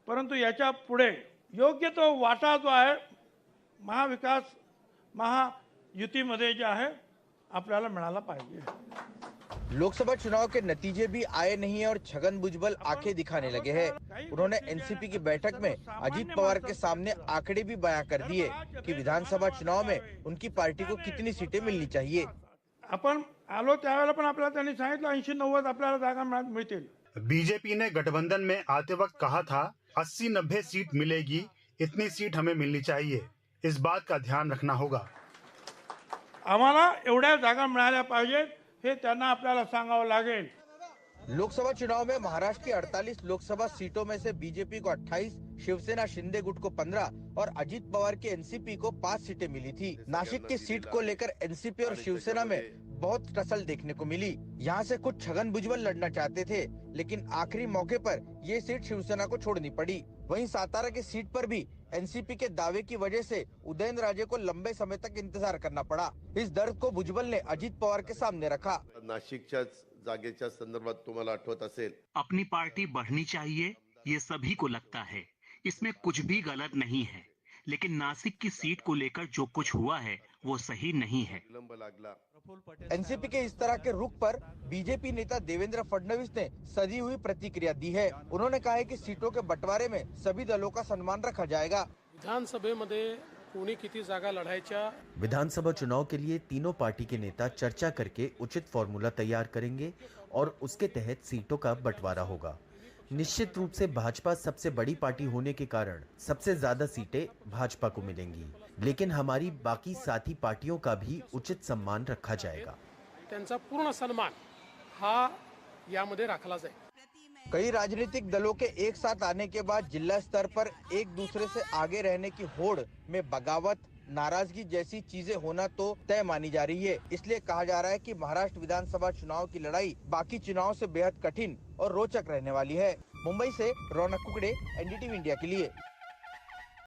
परंतु याच्या पुढे योग्य तो वाटा जो आहे महाविकास महायुतीमध्ये जे आहे आपल्याला मिळाला पाहिजे। लोकसभा चुनाव के नतीजे भी आए नहीं और छगन भुजबल आंखें दिखाने लगे हैं। उन्होंने एनसीपी की बैठक में अजीत पवार के सामने आंकड़े भी बयां कर दिए कि विधानसभा चुनाव में उनकी पार्टी को कितनी सीटें मिलनी चाहिए। आपण आलो त्यावेळेला पण आपल्याला त्यांनी सांगितलं 80-90 आपल्याला जागा मिळतील। बीजेपी ने गठबंधन में आते वक्त कहा था 80-90 सीट मिलेगी, इतनी सीट हमें मिलनी चाहिए। इस बात का ध्यान रखना होगा। आम्हाला एवढ्या जागा मिळाल्या पाहिजेत हे त्यांना आपल्याला सांगावं लागेल। लोकसभा चुनाव में महाराष्ट्र की 48 लोकसभा सीटों में से बीजेपी को 28, शिवसेना शिंदे गुट को 15 और अजीत पवार की एनसीपी को 5 सीटें मिली थी। नासिक की सीट को लेकर एनसीपी और शिवसेना में बहुत टसल देखने को मिली। यहाँ से कुछ छगन भुजबल लड़ना चाहते थे, लेकिन आखिरी मौके पर ये सीट शिवसेना को छोड़नी पड़ी। वहीं सातारा की सीट पर भी एनसीपी के दावे की वजह से उदयनराजे को लंबे समय तक इंतजार करना पड़ा। इस दर्द को भुजबल ने अजित पवार के सामने रखा। नाशिकच्या जागेच्या संदर्भात तुम्हाला आठवत असेल, अपनी पार्टी बढ़नी चाहिए, ये सभी को लगता है, इसमें कुछ भी गलत नहीं है, लेकिन नासिक की सीट को लेकर जो कुछ हुआ है वो सही नहीं है। विलंब लागला। एनसीपी के इस तरह के रुख पर बीजेपी नेता देवेंद्र फडणवीस ने सधी हुई प्रतिक्रिया दी है। उन्होंने कहा है कि सीटों के बंटवारे में सभी दलों का सम्मान रखा जाएगा। विधानसभेमध्ये कोणी किती जागा लढायच्या। विधानसभा चुनाव के लिए तीनों पार्टी के नेता चर्चा करके उचित फॉर्मूला तैयार करेंगे और उसके तहत सीटों का बंटवारा होगा। निश्चित रूप से भाजपा सबसे बड़ी पार्टी होने के कारण सबसे ज्यादा सीटें भाजपा को मिलेंगी, लेकिन हमारी बाकी साथी पार्टियों का भी उचित सम्मान रखा जाएगा। त्यांचा पूर्ण सन्मान हा यामध्ये राखला जाईल। कई राजनीतिक दलों के एक साथ आने के बाद जिला स्तर पर एक दूसरे से आगे रहने की होड़ में बगावत, नाराजगी जैसी चीजें होना तो तय मानी जा रही है। इसलिए कहा जा रहा है कि महाराष्ट्र विधानसभा चुनाव की लड़ाई बाकी चुनाव से बेहद कठिन और रोचक रहने वाली है। मुंबई से रौनक कुकड़े, एनडीटीवी इंडिया के लिए।